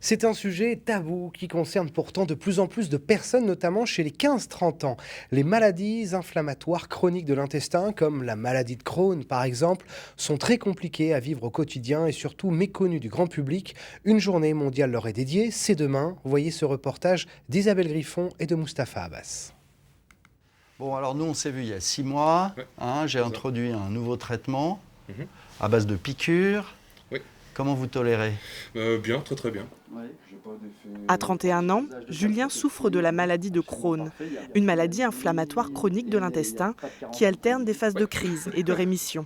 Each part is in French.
C'est un sujet tabou qui concerne pourtant de plus en plus de personnes, notamment chez les 15-30 ans. Les maladies inflammatoires chroniques de l'intestin, comme la maladie de Crohn par exemple, sont très compliquées à vivre au quotidien et surtout méconnues du grand public. Une journée mondiale leur est dédiée, c'est demain. Voyez ce reportage d'Isabelle Griffon et de Mustapha Abbas. Bon, alors nous, on s'est vu il y a 6 mois. J'ai introduit un nouveau traitement à base de piqûres. Oui. Comment vous tolérez? Bien, très très bien. À 31 ans, Julien souffre de la maladie de Crohn, une maladie inflammatoire chronique de l'intestin qui alterne des phases de crise et de rémission.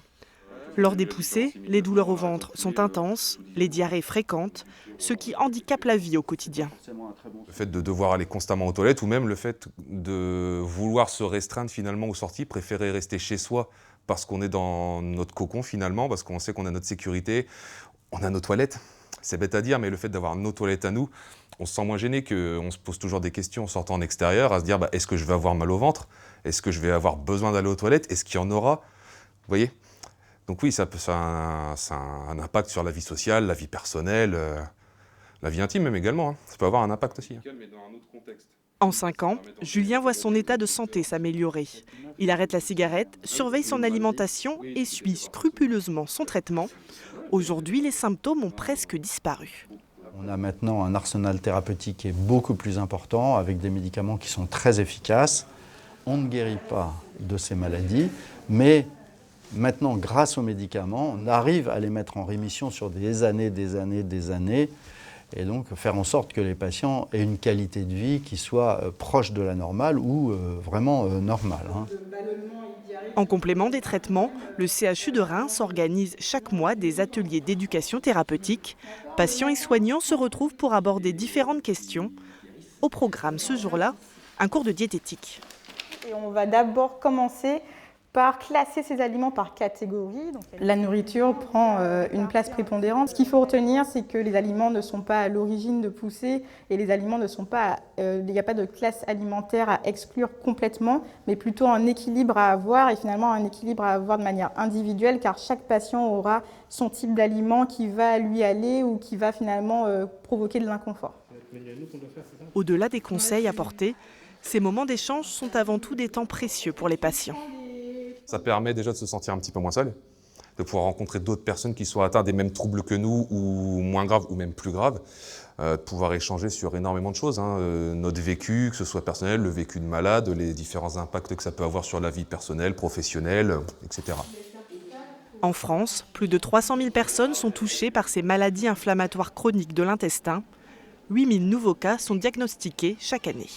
Lors des poussées, les douleurs au ventre sont intenses, les diarrhées fréquentes, ce qui handicape la vie au quotidien. Le fait de devoir aller constamment aux toilettes ou même le fait de vouloir se restreindre finalement aux sorties, préférer rester chez soi parce qu'on est dans notre cocon finalement, parce qu'on sait qu'on a notre sécurité, on a nos toilettes. C'est bête à dire, mais le fait d'avoir nos toilettes à nous, on se sent moins gêné qu'on se pose toujours des questions en sortant en extérieur, à se dire est-ce que je vais avoir mal au ventre? Est-ce que je vais avoir besoin d'aller aux toilettes? Est-ce qu'il y en aura? Vous voyez? Donc oui, ça a un impact sur la vie sociale, la vie personnelle, la vie intime même également. Ça peut avoir un impact aussi. En 5 ans, Julien voit son état de santé s'améliorer. Il arrête la cigarette, surveille son alimentation et suit scrupuleusement son traitement. Aujourd'hui, les symptômes ont presque disparu. On a maintenant un arsenal thérapeutique qui est beaucoup plus important, avec des médicaments qui sont très efficaces. On ne guérit pas de ces maladies, mais maintenant, grâce aux médicaments, on arrive à les mettre en rémission sur des années, et donc faire en sorte que les patients aient une qualité de vie qui soit proche de la normale ou vraiment normale. En complément des traitements, le CHU de Reims organise chaque mois des ateliers d'éducation thérapeutique. Patients et soignants se retrouvent pour aborder différentes questions. Au programme ce jour-là, un cours de diététique. Et on va d'abord commencer par classer ces aliments par catégorie. Donc, la nourriture prend une place prépondérante. Ce qu'il faut retenir, c'est que les aliments ne sont pas à l'origine de poussées et les aliments ne sont pas... il n'y a pas de classe alimentaire à exclure complètement, mais plutôt un équilibre à avoir et finalement un équilibre à avoir de manière individuelle, car chaque patient aura son type d'aliment qui va lui aller ou qui va finalement provoquer de l'inconfort. Au-delà des conseils apportés, ces moments d'échange sont avant tout des temps précieux pour les patients. Ça permet déjà de se sentir un petit peu moins seul, de pouvoir rencontrer d'autres personnes qui sont atteintes des mêmes troubles que nous, ou moins graves, ou même plus graves, de pouvoir échanger sur énormément de choses, notre vécu, que ce soit personnel, le vécu de malade, les différents impacts que ça peut avoir sur la vie personnelle, professionnelle, etc. En France, plus de 300 000 personnes sont touchées par ces maladies inflammatoires chroniques de l'intestin. 8 000 nouveaux cas sont diagnostiqués chaque année.